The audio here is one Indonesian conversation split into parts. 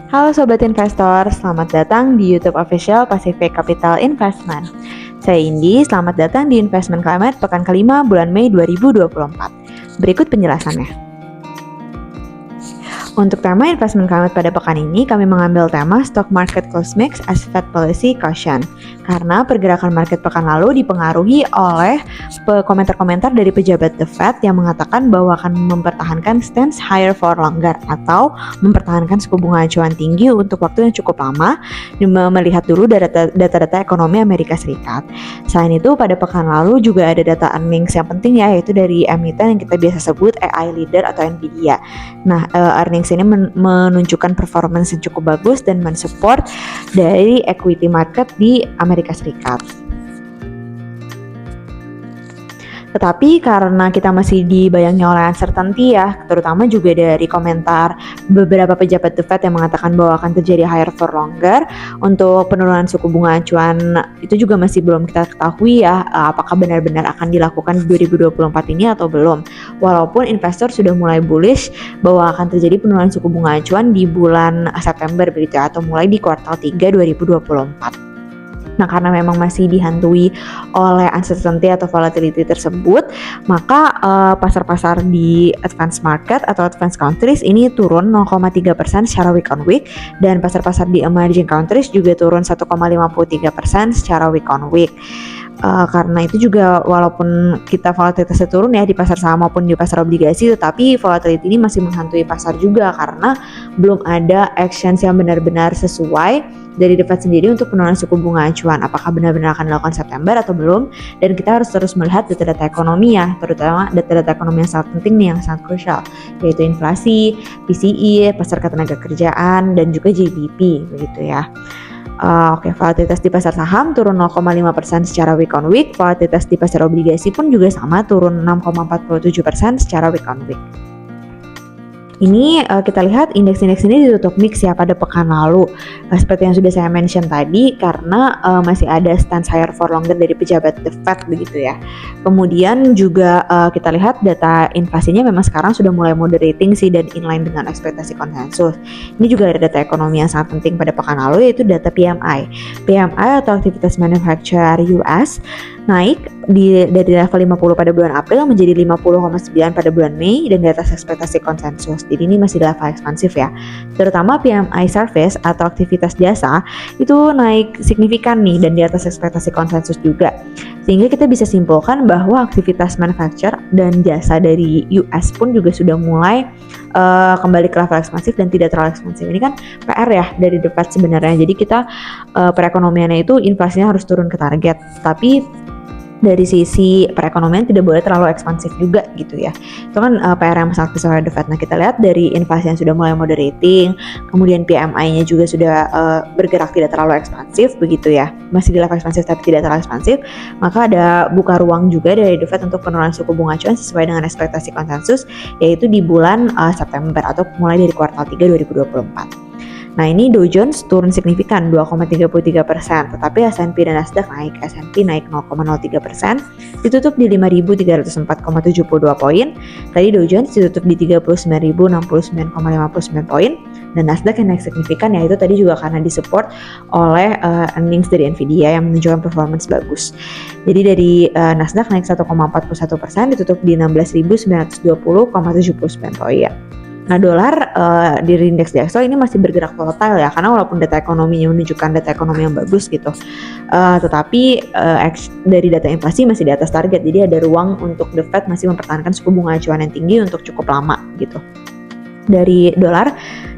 Halo Sobat Investor, selamat datang di YouTube Official Pacific Capital Investment. Saya Indi, selamat datang di Investment Climate pekan kelima bulan Mei 2024. Berikut penjelasannya. Untuk tema investment climate pada pekan ini, kami mengambil tema Stock Market Close Mix as Fed Policy Caution. Karena pergerakan market pekan lalu dipengaruhi oleh komentar-komentar dari pejabat The Fed yang mengatakan bahwa akan mempertahankan stance higher for longer atau mempertahankan suku bunga acuan tinggi untuk waktu yang cukup lama melihat dulu data-data ekonomi Amerika Serikat. Selain itu, pada pekan lalu juga ada data earnings yang penting ya, yaitu dari emiten yang kita biasa sebut AI leader atau Nvidia. Nah, earnings ini menunjukkan performance yang cukup bagus dan mensupport dari equity market di Amerika Serikat. Tetapi karena kita masih dibayangi oleh uncertainty ya, terutama juga dari komentar beberapa pejabat The Fed yang mengatakan bahwa akan terjadi higher for longer, untuk penurunan suku bunga acuan itu juga masih belum kita ketahui ya, apakah benar-benar akan dilakukan di 2024 ini atau belum. Walaupun investor sudah mulai bullish bahwa akan terjadi penurunan suku bunga acuan di bulan September begitu ya, atau mulai di kuartal 3 2024. Nah, karena memang masih dihantui oleh uncertainty atau volatility tersebut, maka pasar-pasar di advanced market atau advanced countries ini turun 0,3% secara week on week, dan pasar-pasar di emerging countries juga turun 1,53% secara week on week. Karena itu juga walaupun kita volatilitasnya turun ya di pasar saham maupun di pasar obligasi, tetapi volatility ini masih menghantui pasar juga karena belum ada actions yang benar-benar sesuai dari The Fed sendiri untuk penurunan suku bunga acuan. Apakah benar-benar akan dilakukan September atau belum? Dan kita harus terus melihat data-data ekonomi ya, terutama data-data ekonomi yang sangat penting nih, yang sangat krusial, yaitu inflasi, PCE, pasar ketenaga kerjaan, dan juga GDP begitu ya. Oke, volatilitas di pasar saham turun 0,5% secara week on week. Volatilitas di pasar obligasi pun juga sama, turun 6,47% secara week on week. Ini kita lihat indeks-indeks ini ditutup mix ya pada pekan lalu. Seperti yang sudah saya mention tadi, karena masih ada stance higher for longer dari pejabat The Fed begitu ya. Kemudian juga kita lihat data inflasinya memang sekarang sudah mulai moderating sih dan inline dengan ekspektasi konsensus. Ini juga ada data ekonomi yang sangat penting pada pekan lalu, yaitu data PMI. PMI atau aktivitas manufacturer US naik dari level 50 pada bulan April menjadi 50,9 pada bulan Mei dan di atas ekspektasi konsensus. Jadi ini masih level ekspansif ya. Terutama PMI service atau aktivitas jasa itu naik signifikan nih dan di atas ekspektasi konsensus juga. Sehingga kita bisa simpulkan bahwa aktivitas manufacture dan jasa dari US pun juga sudah mulai kembali ke level ekspansif dan tidak terlalu ekspansif. Ini kan PR ya dari The Fed sebenarnya. Jadi kita perekonomiannya itu inflasinya harus turun ke target. Tapi dari sisi perekonomian tidak boleh terlalu ekspansif juga gitu ya. Itu kan PR yang sangat besar oleh The Fed. Nah, kita lihat dari inflasi yang sudah mulai moderating, kemudian PMI-nya juga sudah bergerak tidak terlalu ekspansif begitu ya. Masih di level ekspansif tapi tidak terlalu ekspansif. Maka ada buka ruang juga dari The Fed untuk penurunan suku bunga acuan sesuai dengan ekspektasi konsensus, yaitu di bulan September atau mulai dari kuartal 3 2024. Nah, ini Dow Jones turun signifikan 2,33%, tetapi S&P dan Nasdaq naik. S&P naik 0,03%, ditutup di 5.304,72 poin. Tadi Dow Jones ditutup di 39.069,59 poin, dan Nasdaq yang naik signifikan yaitu tadi juga karena disupport oleh earnings dari Nvidia yang menunjukkan performance bagus. Jadi dari Nasdaq naik 1,41%, ditutup di 16.920,79 poin. Nah, dolar di indeks DXY ini masih bergerak volatile ya, karena walaupun data ekonominya menunjukkan data ekonomi yang bagus gitu, tetapi dari data inflasi masih di atas target. Jadi ada ruang untuk The Fed masih mempertahankan suku bunga acuan yang tinggi untuk cukup lama gitu. Dari dolar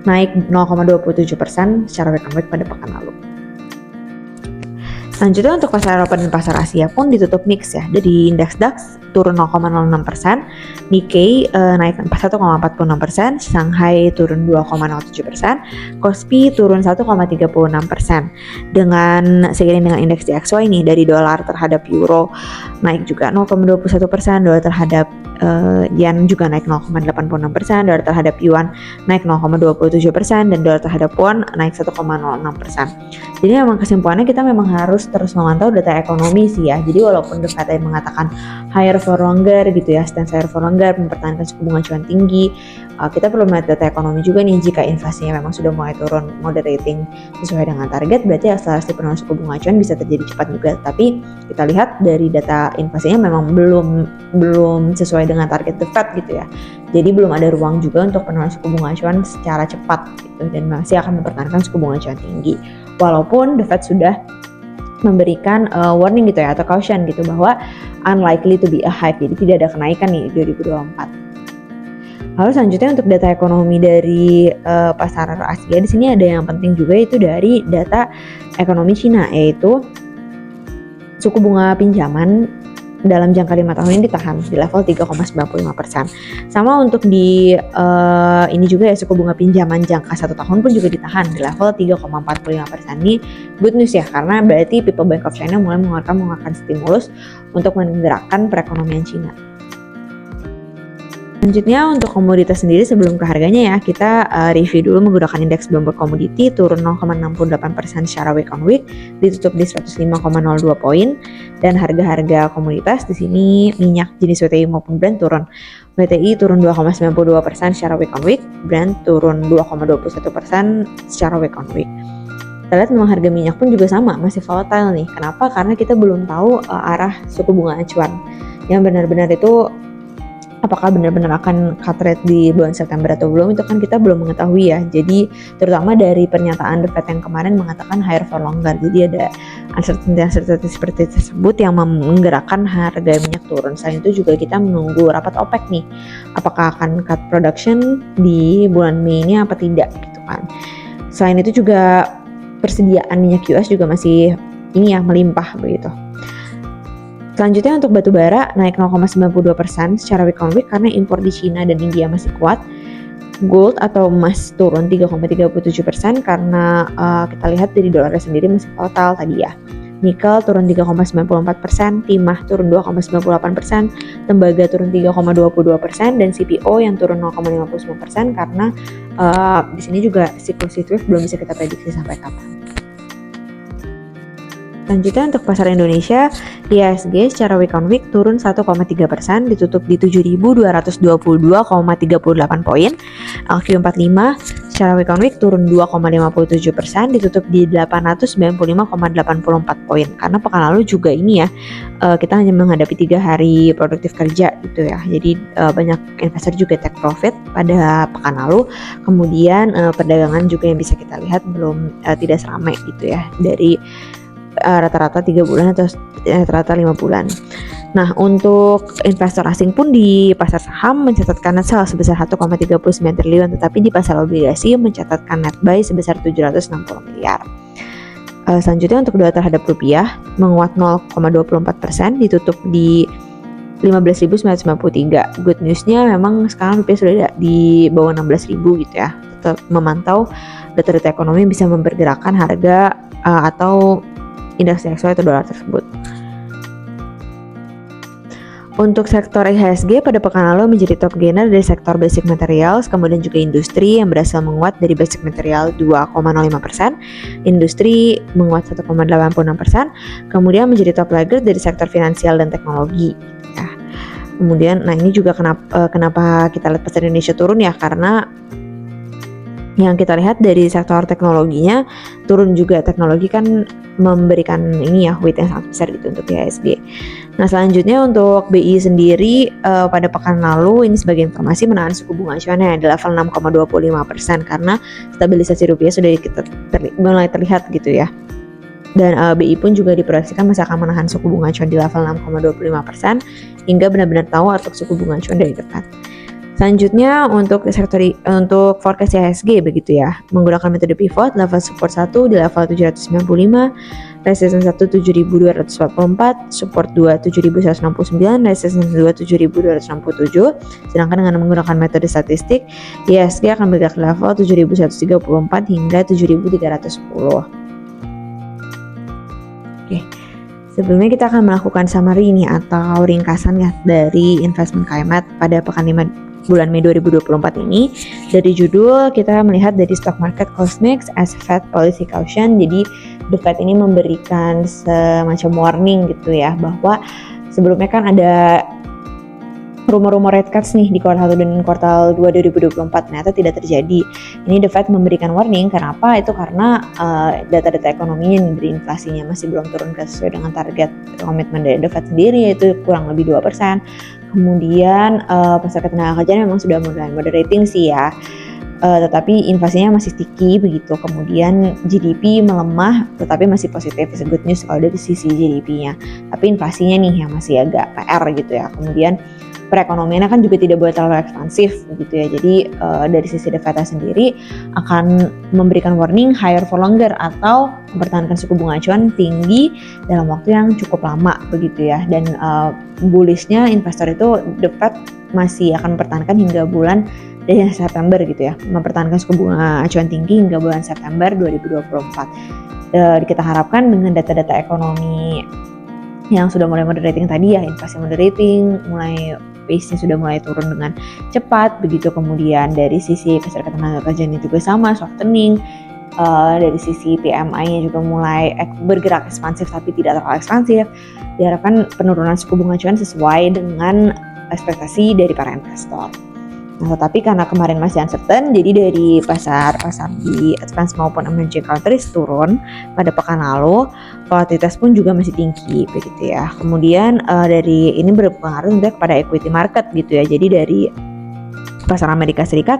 naik 0,27% secara week on week pada pekan lalu. Selanjutnya untuk pasar Eropa dan pasar Asia pun ditutup mix ya. Dari indeks DAX turun 0,06%, Nikkei naik 1,46%, Shanghai turun 2,07%, Kospi turun 1,36%. Dengan seiring dengan indeks DXY ini, dari dolar terhadap euro naik juga 0,21%, dolar terhadap yen juga naik 0,86%, dolar terhadap yuan naik 0,27%, dan dolar terhadap won naik 1,06%. Jadi memang kesimpulannya kita memang harus terus memantau data ekonomi sih ya. Jadi walaupun The Fed mengatakan higher higher for longer gitu ya, stance higher for longer, mempertahankan suku bunga acuan tinggi. Kita perlu melihat data ekonomi juga nih, jika inflasinya memang sudah mulai turun, moderating sesuai dengan target, berarti akselerasi penurunan suku bunga acuan bisa terjadi cepat juga. Tapi kita lihat dari data inflasinya memang belum sesuai dengan target the Fed gitu ya. Jadi belum ada ruang juga untuk penurunan suku bunga acuan secara cepat gitu, dan masih akan mempertahankan suku bunga acuan tinggi. Walaupun the Fed sudah memberikan warning gitu ya, atau caution gitu, bahwa unlikely to be a hike, jadi tidak ada kenaikan nih 2024. Lalu selanjutnya untuk data ekonomi dari pasar Asia, di sini ada yang penting juga, itu dari data ekonomi Cina, yaitu suku bunga pinjaman dalam jangka 5 tahun ini ditahan di level 3,95%. Sama untuk di ini juga ya, suku bunga pinjaman jangka 1 tahun pun juga ditahan di level 3,45%. Ini good news ya, karena berarti People Bank of China mulai mengeluarkan stimulus untuk menggerakkan perekonomian Cina. Selanjutnya untuk komoditas sendiri, sebelum ke harganya ya, kita review dulu menggunakan indeks Bloomberg Commodity, turun 0,68% secara week on week, ditutup di 105,02 poin. Dan harga-harga komoditas di sini minyak jenis WTI maupun Brent turun. WTI turun 2,92% secara week on week, Brent turun 2,21% secara week on week. Kita lihat memang harga minyak pun juga sama, masih volatile nih. Kenapa? Karena kita belum tahu arah suku bunga acuan yang benar-benar itu apakah benar-benar akan cut rate di bulan September atau belum, itu kan kita belum mengetahui ya. Jadi terutama dari pernyataan The Fed yang kemarin mengatakan higher for longer, jadi ada uncertainty seperti tersebut yang menggerakkan harga minyak turun. Selain itu juga kita menunggu rapat OPEC nih, apakah akan cut production di bulan Mei ini apa tidak gitu kan. Selain itu juga persediaan minyak US juga masih ini ya, melimpah begitu. Selanjutnya untuk batu bara naik 0,92% secara week on week karena impor di Cina dan India masih kuat. Gold atau emas turun 3,37% karena kita lihat dari dolarnya sendiri masih volatile tadi ya. Nikel turun 3,94%, timah turun 2,98%, tembaga turun 3,22%, dan CPO yang turun 0,59% karena di sini juga siklus heatwave belum bisa kita prediksi sampai kapan. Selanjutnya untuk pasar Indonesia, IHSG secara week on week turun 1,3%, ditutup di 7.222,38 poin. LQ45 secara week on week turun 2,57%, ditutup di 895,84 poin. Karena pekan lalu juga ini ya, kita hanya menghadapi 3 hari produktif kerja gitu ya. Jadi banyak investor juga take profit pada pekan lalu. Kemudian perdagangan juga yang bisa kita lihat belum tidak seramai gitu ya, dari rata-rata 3 bulan atau rata-rata 5 bulan. Nah, untuk investor asing pun di pasar saham mencatatkan net sell sebesar 1,39 triliun, tetapi di pasar obligasi mencatatkan net buy sebesar 760 miliar. Selanjutnya untuk dolar terhadap rupiah menguat 0,24%, ditutup di 15.993. Good newsnya memang sekarang rupiah sudah di bawah 16.000 gitu ya. Tetap memantau data-data ekonomi bisa mempergerakkan harga atau indeks DXY atau dolar tersebut. Untuk sektor IHSG pada pekan lalu menjadi top gainer dari sektor basic materials, kemudian juga industri yang berhasil menguat dari basic material 2,05%, industri menguat 1,86%, kemudian menjadi top laggard dari sektor finansial dan teknologi. Ya. Kemudian, nah ini juga kenapa kita lihat pasar Indonesia turun ya, karena yang kita lihat dari sektor teknologinya turun juga. Teknologi kan memberikan ini ya, weight yang sangat besar gitu untuk IHSG. Nah selanjutnya untuk BI sendiri pada pekan lalu ini sebagai informasi menahan suku bunga acuannya di level 6,25% karena stabilisasi rupiah sudah mulai terlihat gitu ya. Dan BI pun juga diproyeksikan masih akan menahan suku bunga acuan di level 6,25% hingga benar-benar tahu arti suku bunga acuan dari dekat. Selanjutnya untuk forecast IHSG begitu ya, menggunakan metode pivot, level support 1 di level 795, resistance 1 7244, support 2 7169, resistance 2 7267. Sedangkan dengan menggunakan metode statistik, IHSG akan bergerak di level 7134 hingga 7310. Oke. Sebelumnya kita akan melakukan summary ini atau ringkasan ya dari investment KMAT pada pekan 5 bulan Mei 2024 ini. Dari judul kita melihat dari stock market cosmics as Fed policy caution. Jadi The Fed ini memberikan semacam warning gitu ya, bahwa sebelumnya kan ada rumor-rumor rate cuts nih di kuartal 1 dan kuartal 2 2024 ternyata tidak terjadi. Ini The Fed memberikan warning. Kenapa? Itu karena data-data ekonominya nih, dari inflasinya masih belum turun sesuai dengan target komitmen dari The Fed sendiri, yaitu kurang lebih 2%. Kemudian pasar ketenaga kerjaan memang sudah mulai moderating sih ya. Tetapi inflasinya masih sticky begitu. Kemudian GDP melemah tetapi masih positif, is good news kalau dari sisi GDP-nya. Tapi inflasinya nih yang masih agak PR gitu ya. Kemudian perekonomiannya kan juga tidak boleh terlalu ekspansif gitu ya. Jadi dari sisi The Fed sendiri akan memberikan warning higher for longer atau mempertahankan suku bunga acuan tinggi dalam waktu yang cukup lama begitu ya. Dan bullishnya investor itu The Fed masih akan mempertahankan hingga bulan dari September gitu ya, mempertahankan suku bunga acuan tinggi hingga bulan September 2024. Kita harapkan dengan data-data ekonomi yang sudah mulai moderating tadi ya, inflasi moderating, mulai pace-nya sudah mulai turun dengan cepat begitu. Kemudian dari sisi pasar ketenaga kerjaan juga sama, softening. Dari sisi PMI-nya juga mulai bergerak ekspansif tapi tidak terlalu ekspansif. Diharapkan penurunan suku bunga acuan sesuai dengan ekspektasi dari para investor. Nah, tetapi karena kemarin masih uncertain, jadi dari pasar di advance maupun emerging countries turun pada pekan lalu, volatilitas pun juga masih tinggi begitu ya. Kemudian dari ini berpengaruh juga kepada equity market gitu ya. Jadi dari pasar Amerika Serikat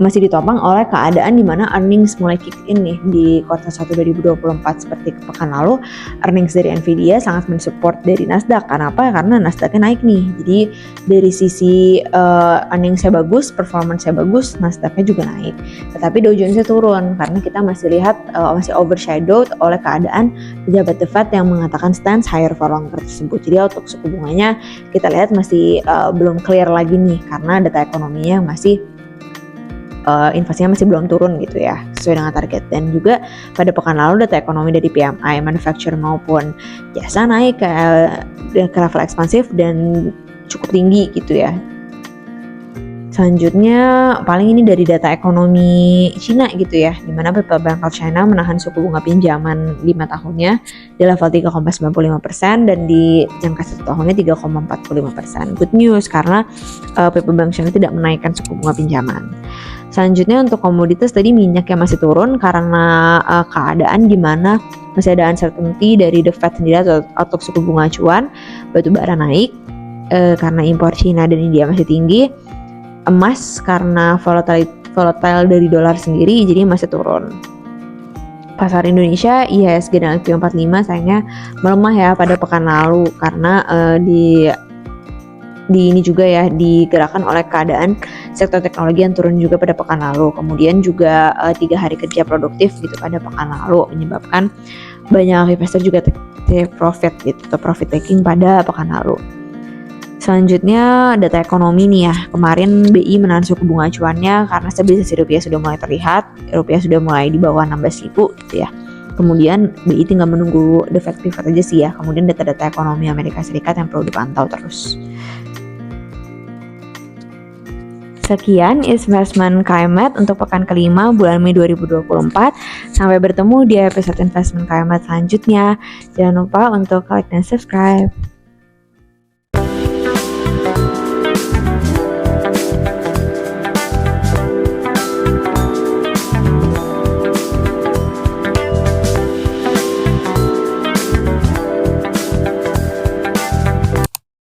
masih ditopang oleh keadaan di mana earnings mulai kick in nih di kuartal 1 2024. Seperti pekan lalu, earnings dari Nvidia sangat mensupport dari Nasdaq. Kenapa? Karena Nasdaqnya naik nih. Jadi dari sisi earningsnya bagus, performance-nya bagus, Nasdaqnya juga naik. Tetapi Dow Jones-nya turun karena kita masih lihat masih overshadowed oleh keadaan pejabat The Fed yang mengatakan stance higher for longer tersebut. Jadi untuk suku bunganya kita lihat masih belum clear lagi nih karena data ekonominya masih inflasinya masih belum turun gitu ya sesuai dengan target. Dan juga pada pekan lalu data ekonomi dari PMI manufacturer maupun jasa naik ke level ekspansif dan cukup tinggi gitu ya. Selanjutnya paling ini dari data ekonomi Cina gitu ya, dimana Bank of China menahan suku bunga pinjaman 5 tahunnya di level 3,95% dan di jangka 1 tahunnya 3,45%. Good news karena Bank China tidak menaikkan suku bunga pinjaman. Selanjutnya untuk komoditas tadi minyak yang masih turun karena keadaan di mana masih ada uncertainty dari The Fed sendiri atau suku bunga acuan. Batu bara naik karena impor Cina dan India masih tinggi. Emas karena volatile dari dolar sendiri jadi masih turun. Pasar Indonesia IHSG dan LQ45 sayangnya melemah ya pada pekan lalu karena di ini juga ya digerakkan oleh keadaan sektor teknologi yang turun juga pada pekan lalu. Kemudian juga 3 hari kerja produktif gitu pada pekan lalu menyebabkan banyak investor juga take profit gitu atau profit taking pada pekan lalu. Selanjutnya data ekonomi nih ya. Kemarin BI menahan suku bunga acuannya karena stabilisasi rupiah sudah mulai terlihat. Rupiah sudah mulai di bawah 16.000 gitu ya. Kemudian BI tinggal menunggu the Fed pivot aja sih ya. Kemudian data-data ekonomi Amerika Serikat yang perlu dipantau terus. Sekian investment KMet untuk pekan kelima bulan Mei 2024. Sampai bertemu di episode investment KMet selanjutnya. Jangan lupa untuk like dan subscribe.